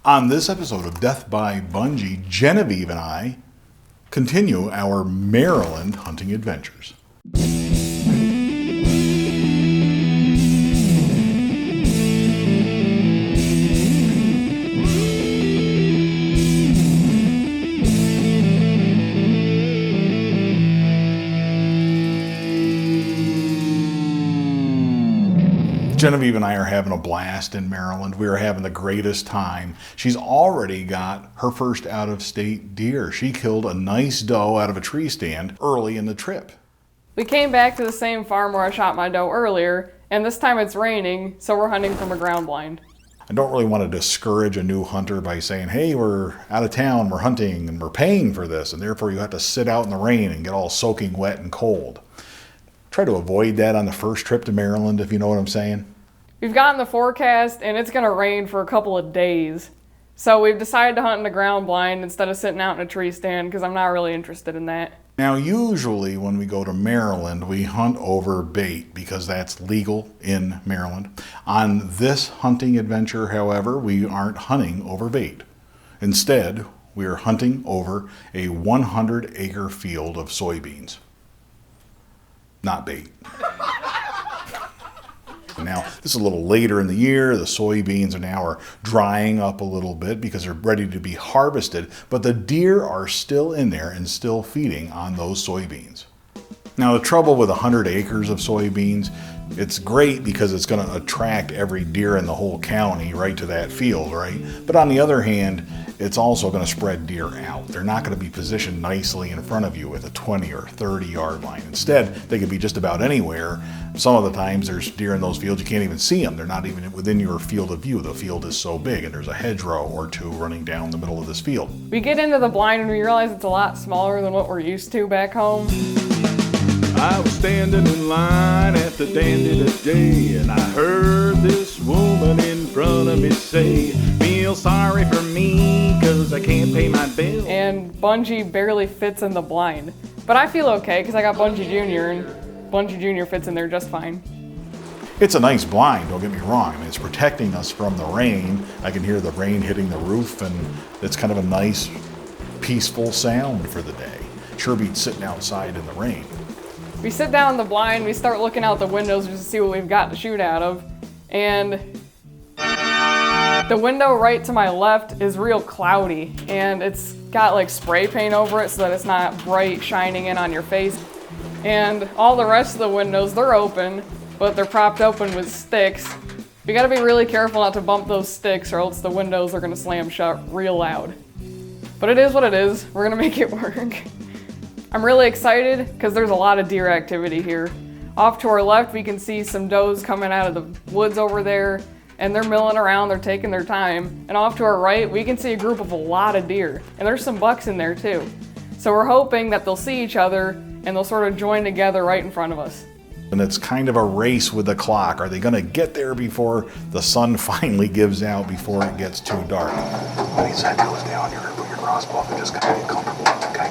On this episode of Death by Bunjie, Genevieve and I continue our Maryland hunting adventures. Genevieve and I are having a blast in Maryland. We are having the greatest time. She's already got her first out-of-state deer. She killed a nice doe out of a tree stand early in the trip. We came back to the same farm where I shot my doe earlier, and this time it's raining, so we're hunting from a ground blind. I don't really want to discourage a new hunter by saying, hey, we're out of town, we're hunting, and we're paying for this, and therefore you have to sit out in the rain and get all soaking wet and cold. Try to avoid that on the first trip to Maryland, if you know what I'm saying. We've gotten the forecast and it's gonna rain for a couple of days. So we've decided to hunt in the ground blind instead of sitting out in a tree stand because I'm not really interested in that. Now usually when we go to Maryland, we hunt over bait because that's legal in Maryland. On this hunting adventure, however, we aren't hunting over bait. Instead, we are hunting over a 100-acre field of soybeans. Not bait. Now, this is a little later in the year. The soybeans are drying up a little bit because they're ready to be harvested, but the deer are still in there and still feeding on those soybeans. Now, the trouble with 100 acres of soybeans, it's great because it's going to attract every deer in the whole county right to that field, right? But on the other hand, it's also going to spread deer out. They're not going to be positioned nicely in front of you with a 20 or 30 yard line. Instead, they could be just about anywhere. Some of the times there's deer in those fields, you can't even see them. They're not even within your field of view. The field is so big and there's a hedgerow or two running down the middle of this field. We get into the blind and we realize it's a lot smaller than what we're used to back home. I was standing in line at the dandy today, and I heard this woman in front of me say, feel sorry for me, cause I can't pay my bill. And Bunjie barely fits in the blind. But I feel okay, cause I got Bunjie Jr., and Bunjie Jr. fits in there just fine. It's a nice blind, don't get me wrong. I mean, it's protecting us from the rain. I can hear the rain hitting the roof, and it's kind of a nice, peaceful sound for the day. Sure beats sitting outside in the rain. We sit down in the blind, we start looking out the windows just to see what we've got to shoot out of, and the window right to my left is real cloudy, and it's got like spray paint over it so that it's not bright shining in on your face. And all the rest of the windows, they're open, but they're propped open with sticks. We gotta be really careful not to bump those sticks or else the windows are gonna slam shut real loud. But it is what it is, we're gonna make it work. I'm really excited because there's a lot of deer activity here. Off to our left, we can see some does coming out of the woods over there, and they're milling around, they're taking their time. And off to our right, we can see a group of a lot of deer, and there's some bucks in there too. So we're hoping that they'll see each other and they'll sort of join together right in front of us. And it's kind of a race with the clock. Are they gonna get there before the sun finally gives out, before it gets too dark? When that goes down, you're gonna put your crossbow up and just kind of get comfortable, okay?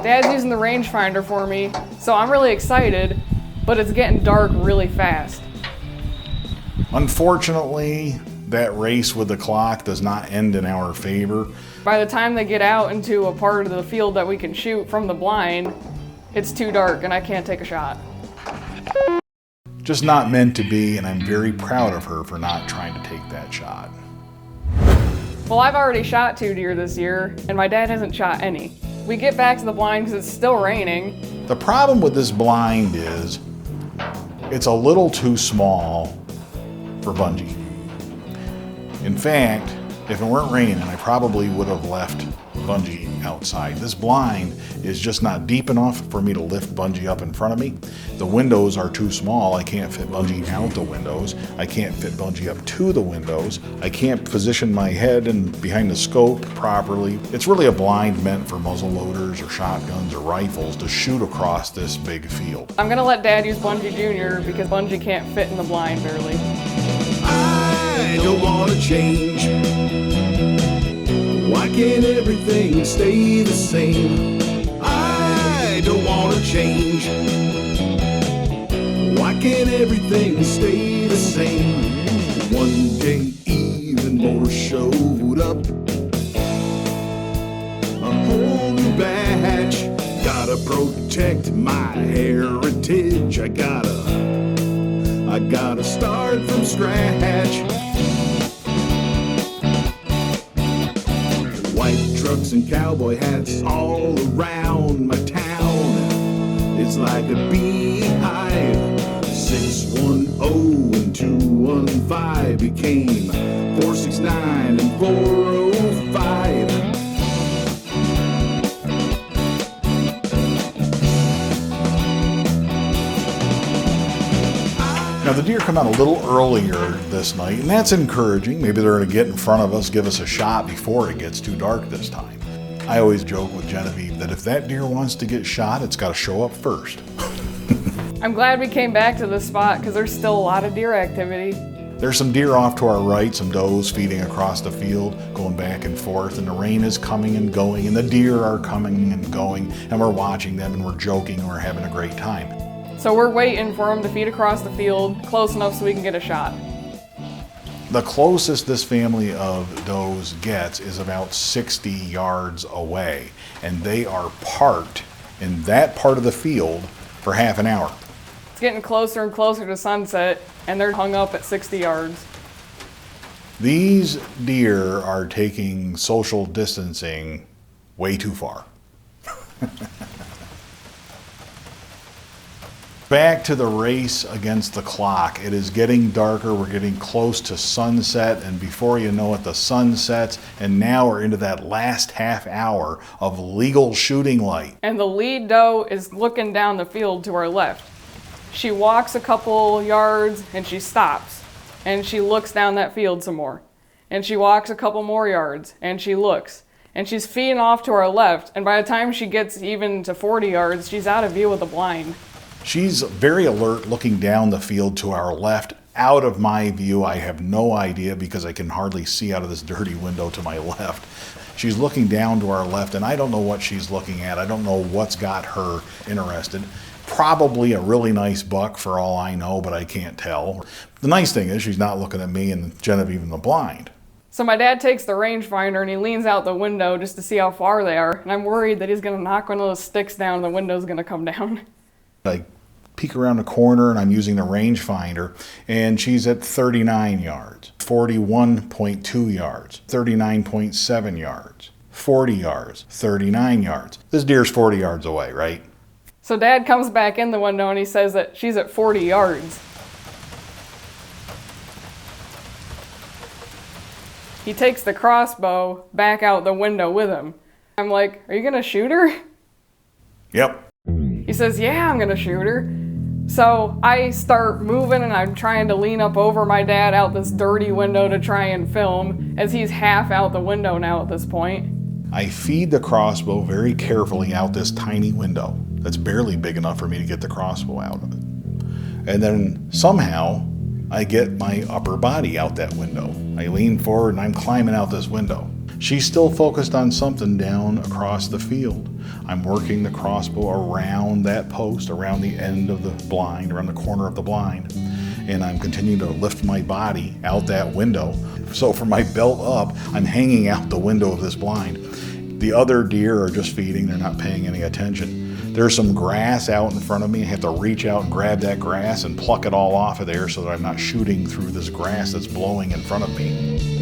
Dad's using the rangefinder for me, so I'm really excited, but it's getting dark really fast. Unfortunately, that race with the clock does not end in our favor. By the time they get out into a part of the field that we can shoot from the blind, it's too dark and I can't take a shot. Just not meant to be, and I'm very proud of her for not trying to take that shot. Well, I've already shot 2 deer this year, and my dad hasn't shot any. We get back to the blind because it's still raining. The problem with this blind is it's a little too small for Bunjie. In fact, if it weren't raining, I probably would have left Bunjie outside. This blind is just not deep enough for me to lift Bunjie up in front of me. The windows are too small. I can't fit Bunjie out the windows. I can't fit Bunjie up to the windows. I can't position my head and behind the scope properly. It's really a blind meant for muzzle loaders or shotguns or rifles to shoot across this big field. I'm gonna let Dad use Bunjie Jr. because Bunjie can't fit in the blind barely. I don't want to change. Why can't everything stay the same? I don't want to change. Why can't everything stay the same? One day, even force showed up. A whole new batch. Gotta protect my heritage. I gotta start from scratch. White trucks and cowboy hats all around my town. It's like a beehive. 610 and 215 became 469 and 405. Now the deer come out a little earlier this night, and that's encouraging. Maybe they're going to get in front of us, give us a shot before it gets too dark this time. I always joke with Genevieve that if that deer wants to get shot, it's got to show up first. I'm glad we came back to this spot because there's still a lot of deer activity. There's some deer off to our right, some does feeding across the field, going back and forth, and the rain is coming and going, and the deer are coming and going, and we're watching them, and we're joking, and we're having a great time. So we're waiting for them to feed across the field, close enough so we can get a shot. The closest this family of does gets is about 60 yards away, and they are parked in that part of the field for half an hour. It's getting closer and closer to sunset, and they're hung up at 60 yards. These deer are taking social distancing way too far. Back to the race against the clock. It is getting darker. We're getting close to sunset, and before you know it, the sun sets, and now we're into that last half hour of legal shooting light. And the lead doe is looking down the field to our left. She walks a couple yards and she stops, and she looks down that field some more. And she walks a couple more yards and she looks, and she's feeding off to our left, and by the time she gets even to 40 yards, she's out of view with a blind. She's very alert, looking down the field to our left. Out of my view, I have no idea because I can hardly see out of this dirty window to my left. She's looking down to our left, and I don't know what she's looking at. I don't know what's got her interested. Probably a really nice buck for all I know, but I can't tell. The nice thing is she's not looking at me and Genevieve in the blind. So my dad takes the rangefinder and he leans out the window just to see how far they are, and I'm worried that he's going to knock one of those sticks down and the window's going to come down. I peek around the corner and I'm using the rangefinder, and she's at 39 yards, 41.2 yards, 39.7 yards, 40 yards, 39 yards. This deer's 40 yards away, right? So Dad comes back in the window and he says that she's at 40 yards. He takes the crossbow back out the window with him. I'm like, are you going to shoot her? Yep. He says, yeah, I'm gonna shoot her. So I start moving and I'm trying to lean up over my dad out this dirty window to try and film, as he's half out the window now at this point. I feed the crossbow very carefully out this tiny window that's barely big enough for me to get the crossbow out of it. And then somehow I get my upper body out that window. I lean forward and I'm climbing out this window. She's still focused on something down across the field. I'm working the crossbow around that post, around the end of the blind, around the corner of the blind, and I'm continuing to lift my body out that window. So from my belt up, I'm hanging out the window of this blind. The other deer are just feeding, they're not paying any attention. There's some grass out in front of me. I have to reach out and grab that grass and pluck it all off of there so that I'm not shooting through this grass that's blowing in front of me.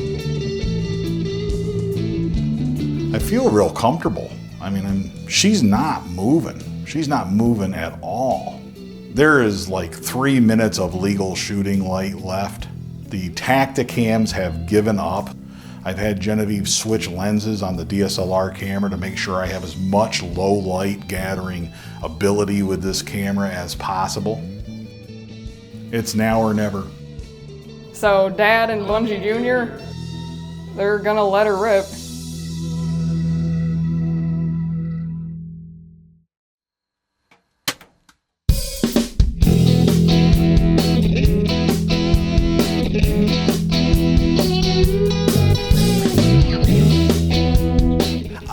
I feel real comfortable. I mean, she's not moving. She's not moving at all. There is like 3 minutes of legal shooting light left. The Tacticams have given up. I've had Genevieve switch lenses on the DSLR camera to make sure I have as much low light gathering ability with this camera as possible. It's now or never. So Dad and Bunjie Jr., they're gonna let her rip.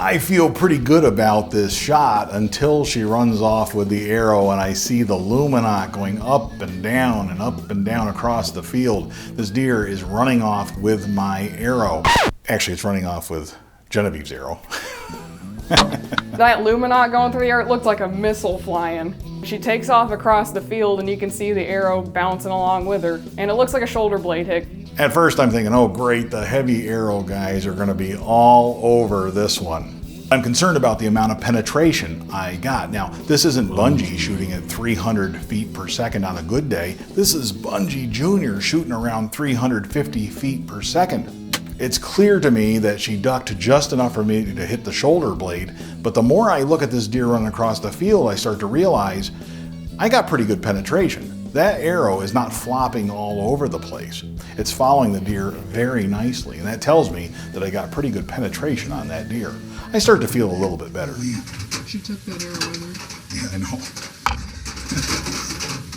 I feel pretty good about this shot until she runs off with the arrow and I see the luminot going up and down across the field. This deer is running off with my arrow. Actually, it's running off with Genevieve's arrow. That luminot going through the air, it looked like a missile flying. She takes off across the field and you can see the arrow bouncing along with her. And it looks like a shoulder blade hit. At first I'm thinking, oh great, the heavy arrow guys are gonna be all over this one. I'm concerned about the amount of penetration I got. Now, this isn't Bunjie shooting at 300 feet per second on a good day. This is Bunjie Jr. shooting around 350 feet per second. It's clear to me that she ducked just enough for me to hit the shoulder blade, but the more I look at this deer running across the field, I start to realize I got pretty good penetration. That arrow is not flopping all over the place. It's following the deer very nicely, and that tells me that I got pretty good penetration on that deer. I start to feel a little bit better. She took that arrow with her. Yeah, I know.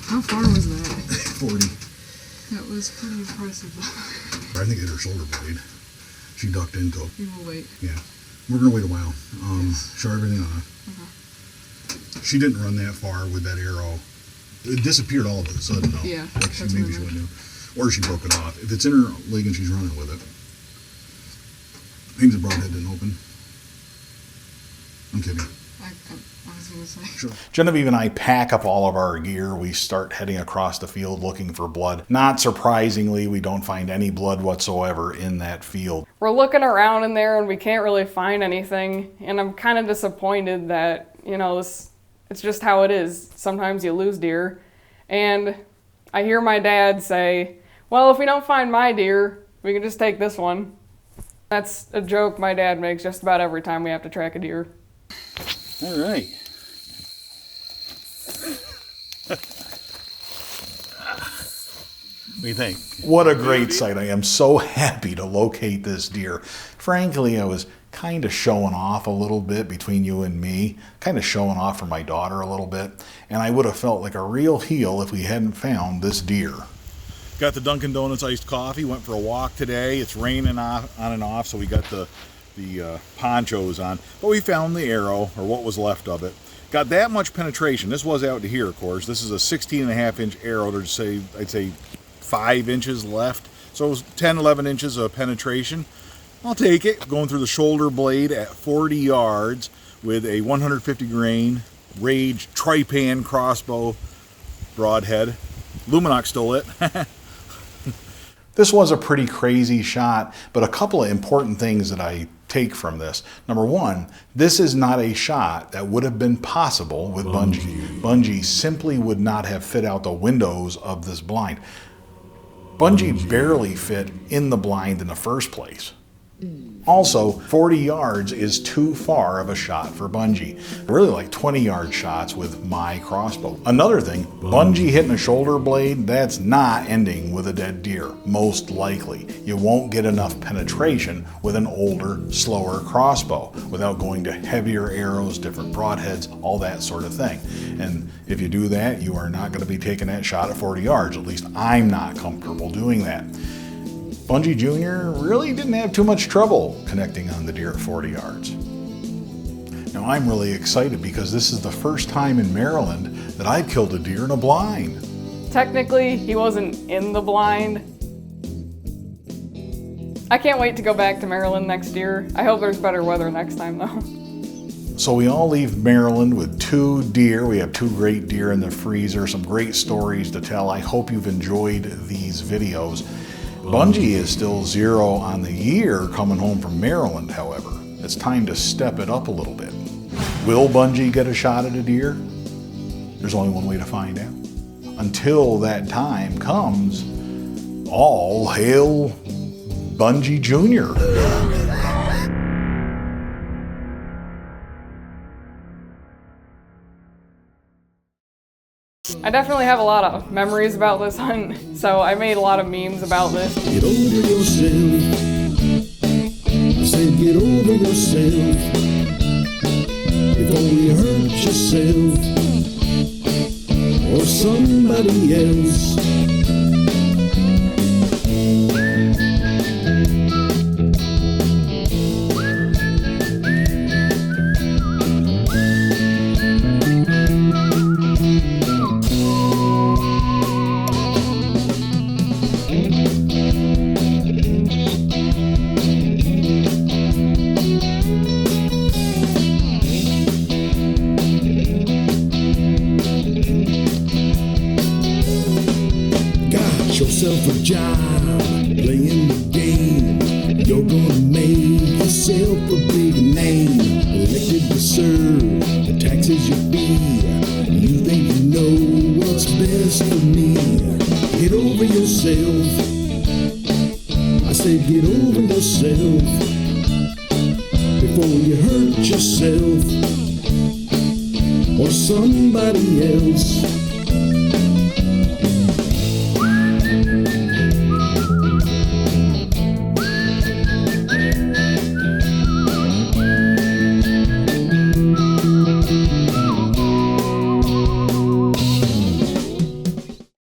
How far was that? 40. That was pretty impressive. I think it hit her shoulder blade. She ducked into it. We will wait. Yeah. We're going to wait a while. Show everything off. Okay. She didn't run that far with that arrow. It disappeared all of a sudden, though. Yeah, Like that's maybe she wouldn't have. Or she broke it off. If it's in her leg and she's running with it. Maybe the broadhead didn't open. I'm kidding. I was going to say. Sure. Genevieve and I pack up all of our gear. We start heading across the field looking for blood. Not surprisingly, we don't find any blood whatsoever in that field. We're looking around in there and we can't really find anything. And I'm kind of disappointed that, it's just how it is. Sometimes you lose deer. And I hear my dad say, well, if we don't find my deer, we can just take this one. That's a joke my dad makes just about every time we have to track a deer. All right. What do you think? What a great sight. I am so happy to locate this deer. Frankly, I was kind of showing off a little bit between you and me, kind of showing off for my daughter a little bit, and I would have felt like a real heel if we hadn't found this deer. Got the Dunkin' Donuts iced coffee, went for a walk today. It's raining on and off, so we got the ponchos on, but we found the arrow, or what was left of it. Got that much penetration. This was out to here, of course. This is a 16.5-inch arrow. I'd say 5 inches left, so it was 10-11 inches of penetration. I'll take it. Going through the shoulder blade at 40 yards with a 150 grain Rage Trypan Crossbow Broadhead. Luminox still lit. This was a pretty crazy shot, but a couple of important things that I take from this. Number one, this is not a shot that would have been possible with Bunjie. Bunjie simply would not have fit out the windows of this blind. Bunjie barely fit in the blind in the first place. Also, 40 yards is too far of a shot for Bunjie. I really like 20-yard shots with my crossbow. Another thing, Bunjie hitting a shoulder blade, that's not ending with a dead deer, most likely. You won't get enough penetration with an older, slower crossbow without going to heavier arrows, different broadheads, all that sort of thing. And if you do that, you are not going to be taking that shot at 40 yards. At least I'm not comfortable doing that. Bunjie Jr. really didn't have too much trouble connecting on the deer at 40 yards. Now I'm really excited because this is the first time in Maryland that I've killed a deer in a blind. Technically, he wasn't in the blind. I can't wait to go back to Maryland next year. I hope there's better weather next time though. So we all leave Maryland with 2 deer. We have 2 great deer in the freezer, some great stories to tell. I hope you've enjoyed these videos. Bunjie is still 0 on the year coming home from Maryland, however. It's time to step it up a little bit. Will Bunjie get a shot at a deer? There's only one way to find out. Until that time comes, all hail Bunjie Jr. I definitely have a lot of memories about this hunt, so I made a lot of memes about this. Get over yourself. I said get over yourself. If only hurt yourself or somebody else. a job, playing the game. You're gonna make yourself a big name. Elected to serve, the taxes you pay. You think you know what's best for me. Get over yourself. I said get over yourself before you hurt yourself or somebody else.